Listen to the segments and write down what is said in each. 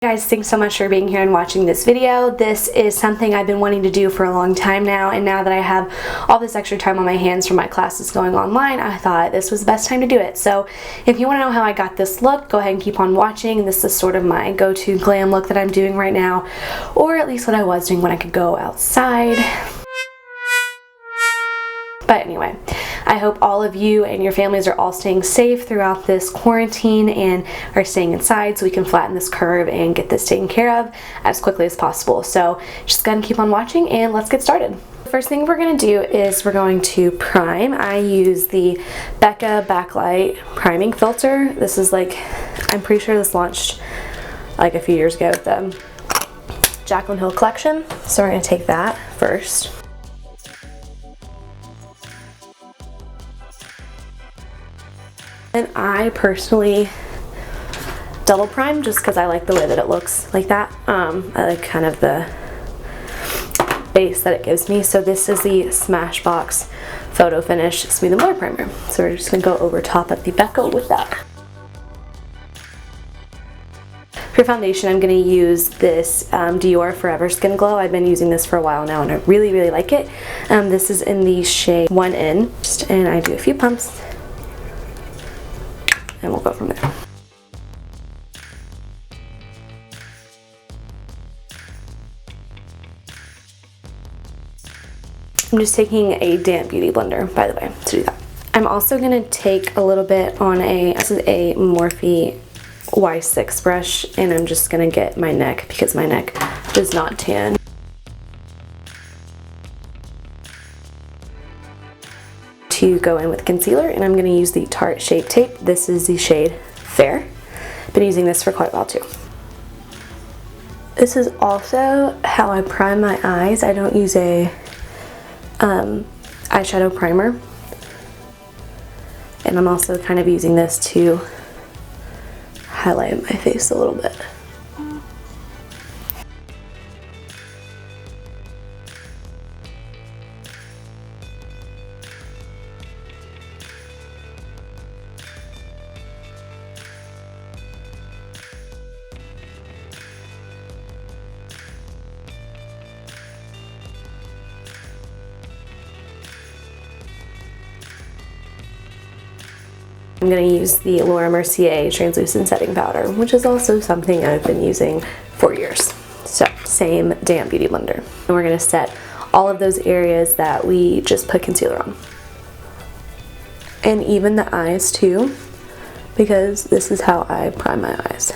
Guys, thanks so much for being here and watching this video. This is something I've been wanting to do for a long time now, and now that I have all this extra time on my hands from my classes going online, I thought this was the best time to do it. So if you want to know how I got this look, go ahead and keep on watching. This is sort of my go-to glam look that I'm doing right now, or at least what I was doing when I could go outside. But anyway, I hope all of you and your families are all staying safe throughout this quarantine and are staying inside so we can flatten this curve and get this taken care of as quickly as possible. So just go ahead and keep on watching and let's get started. The first thing we're going to do is we're going to prime. I use the Becca Backlight priming filter. This is like, I'm pretty sure this launched like a few years ago with the Jaclyn Hill collection. So we're going to take that first. And I personally double prime just because I like the way that it looks like that. I like kind of the base that it gives me. So this is the Smashbox Photo Finish Smooth and Blur Primer. So we're just going to go over top of the Becca with that. For foundation, I'm going to use this Dior Forever Skin Glow. I've been using this for a while now and I really, really like it. This is in the shade 1N. And I do a few pumps. And we'll go from there. I'm just taking a damp beauty blender, by the way, to do that. I'm also going to take a little bit on this is a Morphe Y6 brush, and I'm just going to get my neck because my neck does not tan. To go in with concealer, and I'm going to use the Tarte Shape Tape. This is the shade Fair. Been using this for quite a while too. This is also how I prime my eyes. I don't use a eyeshadow primer, and I'm also kind of using this to highlight my face a little bit. I'm going to use the Laura Mercier Translucent Setting Powder, which is also something I've been using for years. So, same damp beauty blender. And we're going to set all of those areas that we just put concealer on. And even the eyes too, because this is how I prime my eyes.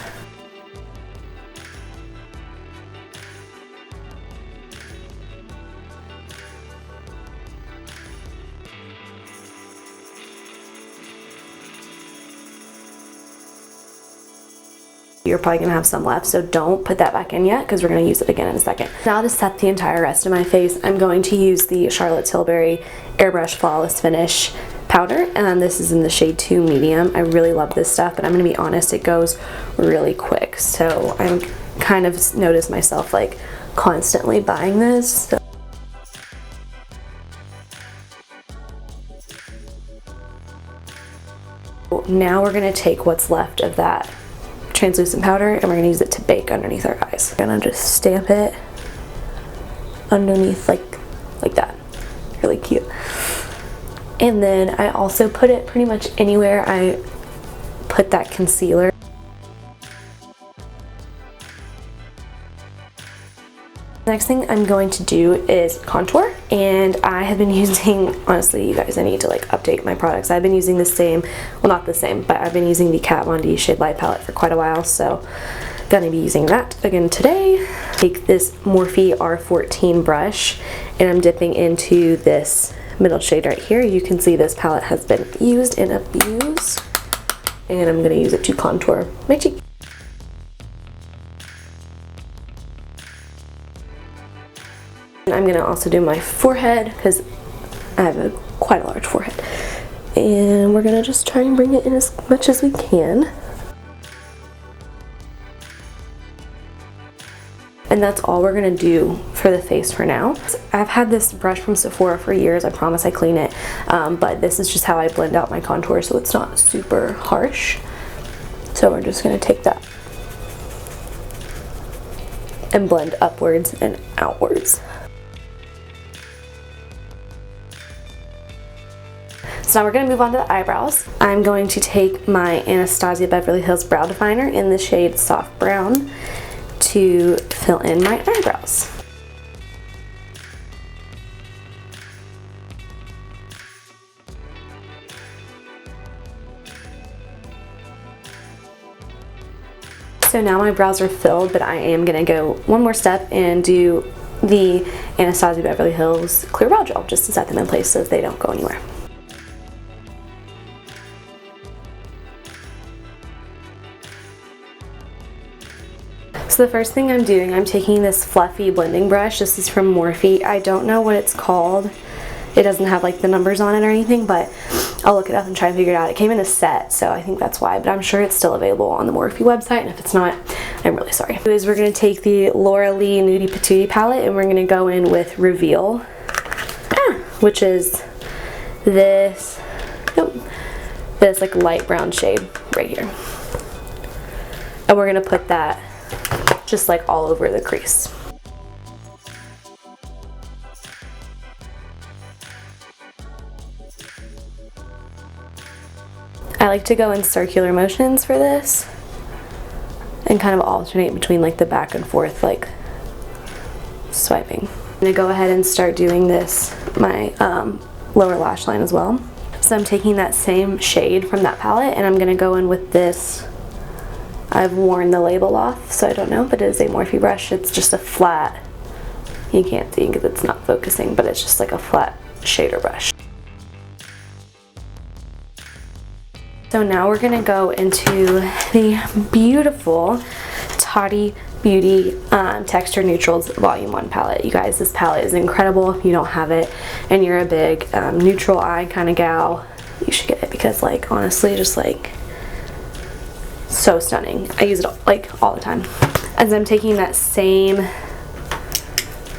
You're probably going to have some left, so don't put that back in yet because we're going to use it again in a second. Now to set the entire rest of my face, I'm going to use the Charlotte Tilbury Airbrush Flawless Finish powder, and this is in the shade 2 Medium. I really love this stuff, but I'm going to be honest, it goes really quick, so I'm kind of notice myself like constantly buying this. So now we're going to take what's left of that translucent powder and we're going to use it to bake underneath our eyes. We're going to just stamp it underneath like that. Really cute. And then I also put it pretty much anywhere I put that concealer. Next thing I'm going to do is contour, and I have been using, honestly you guys, I need to like update my products. I've been using the same, well not the same, but I've been using the Kat Von D Shade Light palette for quite a while, so gonna be using that again today. Take this Morphe R14 brush and I'm dipping into this middle shade right here. You can see this palette has been used and abused, and I'm gonna use it to contour my cheek. I'm going to also do my forehead because I have quite a large forehead. And we're going to just try and bring it in as much as we can. And that's all we're going to do for the face for now. I've had this brush from Sephora for years. I promise I clean it. But this is just how I blend out my contour so it's not super harsh. So we're just going to take that and blend upwards and outwards. So now we're going to move on to the eyebrows. I'm going to take my Anastasia Beverly Hills Brow Definer in the shade Soft Brown to fill in my eyebrows. So now my brows are filled, but I am going to go one more step and do the Anastasia Beverly Hills Clear Brow Gel just to set them in place so that they don't go anywhere. So the first thing I'm doing, I'm taking this fluffy blending brush. This is from Morphe. I don't know what it's called. It doesn't have like the numbers on it or anything, but I'll look it up and try and figure it out. It came in a set, so I think that's why, but I'm sure it's still available on the Morphe website, and if it's not, I'm really sorry. We're going to take the Laura Lee Nudie Patootie palette, and we're going to go in with Reveal, which is this, this like light brown shade right here. And we're going to put that just like all over the crease. I like to go in circular motions for this and kind of alternate between like the back and forth like swiping. I'm gonna go ahead and start doing this, my lower lash line as well. So I'm taking that same shade from that palette and I'm gonna go in with this. I've worn the label off, so I don't know, but it is a Morphe brush. It's just a flat, you can't see because it's not focusing, but it's just like a flat shader brush. So now we're gonna go into the beautiful Toddy Beauty Texture Neutrals Volume 1 palette. You guys, this palette is incredible. If you don't have it and you're a big neutral eye kind of gal, you should get it because like honestly, just like so stunning. I use it like all the time. As I'm taking that same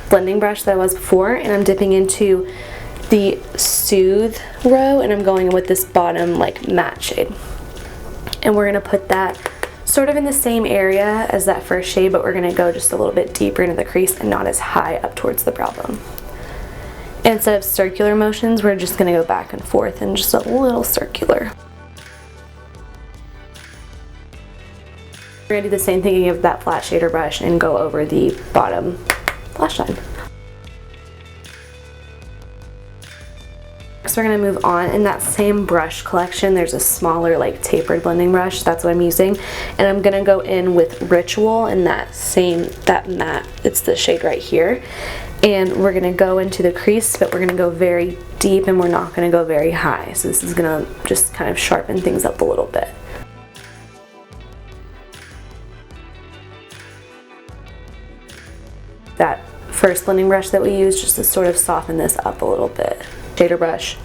blending brush that I was before and I'm dipping into the Soothe row and I'm going with this bottom like matte shade. And we're gonna put that sort of in the same area as that first shade, but we're gonna go just a little bit deeper into the crease and not as high up towards the brow bone. And instead of circular motions, we're just gonna go back and forth and just a little circular. We're gonna do the same thing with that flat shader brush and go over the bottom lash line. Next we're gonna move on. In that same brush collection, there's a smaller like tapered blending brush. That's what I'm using. And I'm gonna go in with Ritual in that matte, it's the shade right here. And we're gonna go into the crease, but we're gonna go very deep and we're not gonna go very high. So this is gonna just kind of sharpen things up a little bit. That first blending brush that we used just to sort of soften this up a little bit. Shader brush,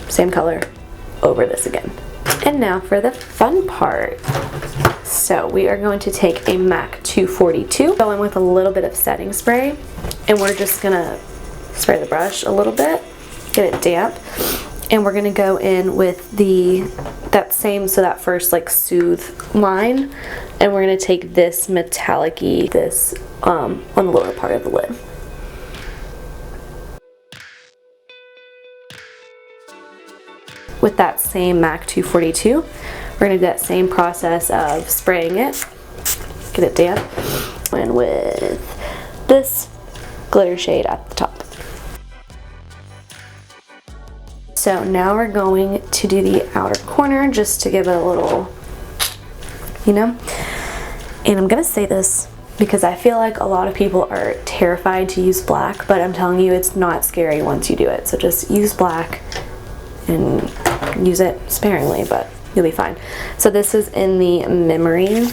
same color, over this again. And now for the fun part. So we are going to take a MAC 242, go in with a little bit of setting spray, and we're just gonna spray the brush a little bit, get it damp, and we're gonna go in with that first like Soothe line, and we're gonna take this metallic-y, this on the lower part of the lid. With that same MAC 242, we're gonna do that same process of spraying it, get it damp, and with this glitter shade at the top. So now we're going to do the outer corner just to give it a little, and I'm gonna say this because I feel like a lot of people are terrified to use black, but I'm telling you it's not scary once you do it. So just use black and use it sparingly, but you'll be fine. So this is in the Memory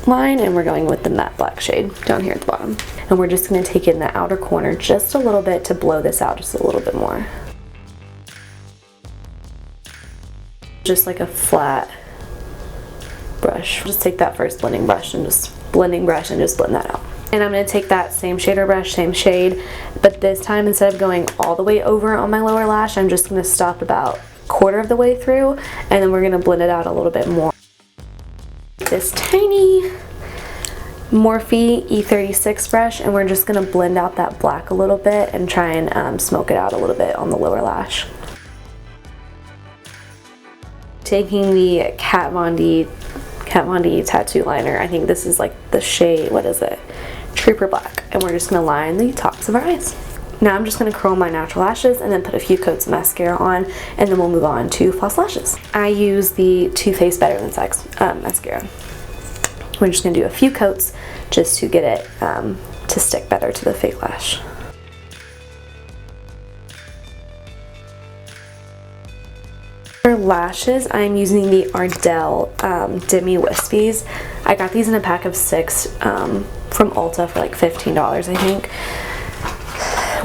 line and we're going with the matte black shade down here at the bottom. And we're just gonna take it in the outer corner just a little bit to blow this out just a little bit more. Just like a flat brush. Just take that first blending brush and just blend that out. And I'm going to take that same shader brush, same shade, but this time instead of going all the way over on my lower lash, I'm just going to stop about a quarter of the way through, and then we're going to blend it out a little bit more. This tiny Morphe E36 brush, and we're just going to blend out that black a little bit and try and smoke it out a little bit on the lower lash. Taking the Kat Von D tattoo liner, I think this is like the shade, what is it? Trooper Black, and we're just going to line the tops of our eyes. Now I'm just going to curl my natural lashes and then put a few coats of mascara on, and then we'll move on to false lashes. I use the Too Faced Better Than Sex mascara. We're just going to do a few coats just to get it to stick better to the fake lash. For lashes, I'm using the Ardell Demi Wispies. I got these in a pack of 6 from Ulta for like $15, I think,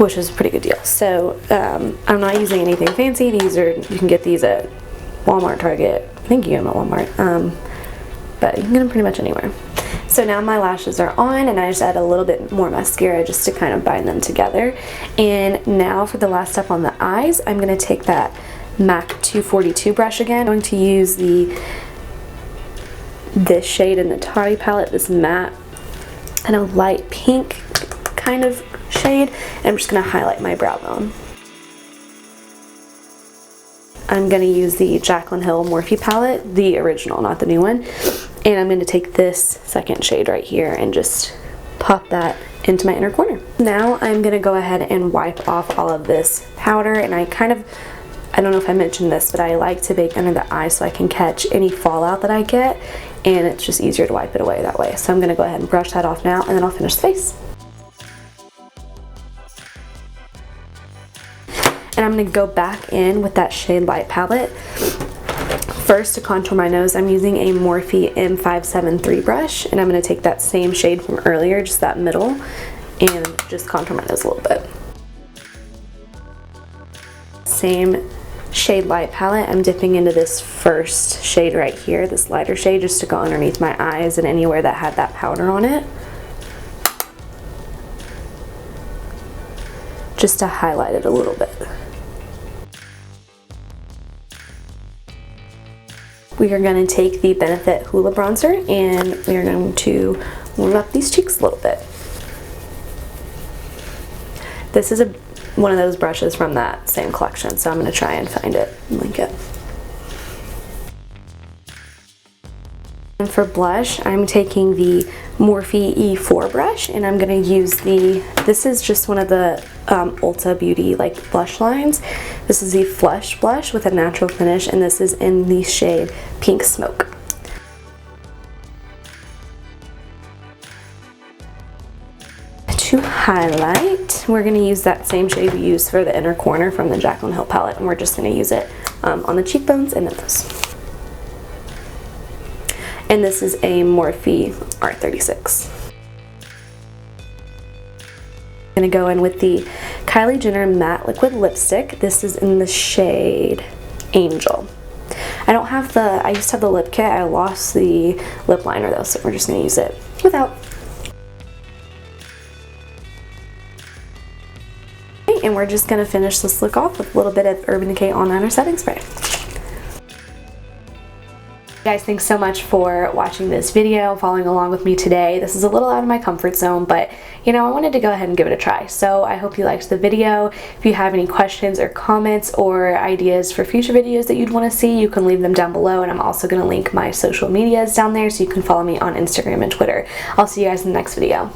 which is a pretty good deal. So I'm not using anything fancy. You can get these at Walmart, Target. I think you get them at Walmart, but you can get them pretty much anywhere. So now my lashes are on, and I just add a little bit more mascara just to kind of bind them together. And now for the last step on the eyes, I'm going to take that MAC 242 brush again. I'm going to use this shade in the Toddy palette, this matte and a light pink kind of shade, and I'm just going to highlight my brow bone. I'm going to use the Jaclyn Hill Morphe palette, the original, not the new one, and I'm going to take this second shade right here and just pop that into my inner corner. Now I'm going to go ahead and wipe off all of this powder, and I don't know if I mentioned this, but I like to bake under the eye so I can catch any fallout that I get, and it's just easier to wipe it away that way. So I'm going to go ahead and brush that off now, and then I'll finish the face. And I'm going to go back in with that Shade Light palette. First, to contour my nose, I'm using a Morphe M573 brush, and I'm going to take that same shade from earlier, just that middle, and just contour my nose a little bit. Same Shade Light palette, I'm dipping into this first shade right here, this lighter shade, just to go underneath my eyes and anywhere that had that powder on it, just to highlight it a little bit. We are going to take the Benefit Hoola bronzer, and we are going to warm up these cheeks a little bit. This is one of those brushes from that same collection, so I'm going to try and find it and link it. And for blush, I'm taking the Morphe E4 brush, and I'm going to use this is just one of the Ulta Beauty like blush lines. This is the Flush blush with a natural finish, and this is in the shade Pink Smoke. To highlight, we're going to use that same shade we used for the inner corner from the Jaclyn Hill palette, and we're just going to use it on the cheekbones and nose. And this is a Morphe R36. I'm going to go in with the Kylie Jenner Matte Liquid Lipstick. This is in the shade Angel. I used to have the lip kit. I lost the lip liner though, so we're just going to use it without. And we're just going to finish this look off with a little bit of Urban Decay All Nighter Setting Spray. Guys, thanks so much for watching this video, following along with me today. This is a little out of my comfort zone, but you know, I wanted to go ahead and give it a try. So I hope you liked the video. If you have any questions or comments or ideas for future videos that you'd want to see, you can leave them down below, and I'm also going to link my social medias down there so you can follow me on Instagram and Twitter. I'll see you guys in the next video.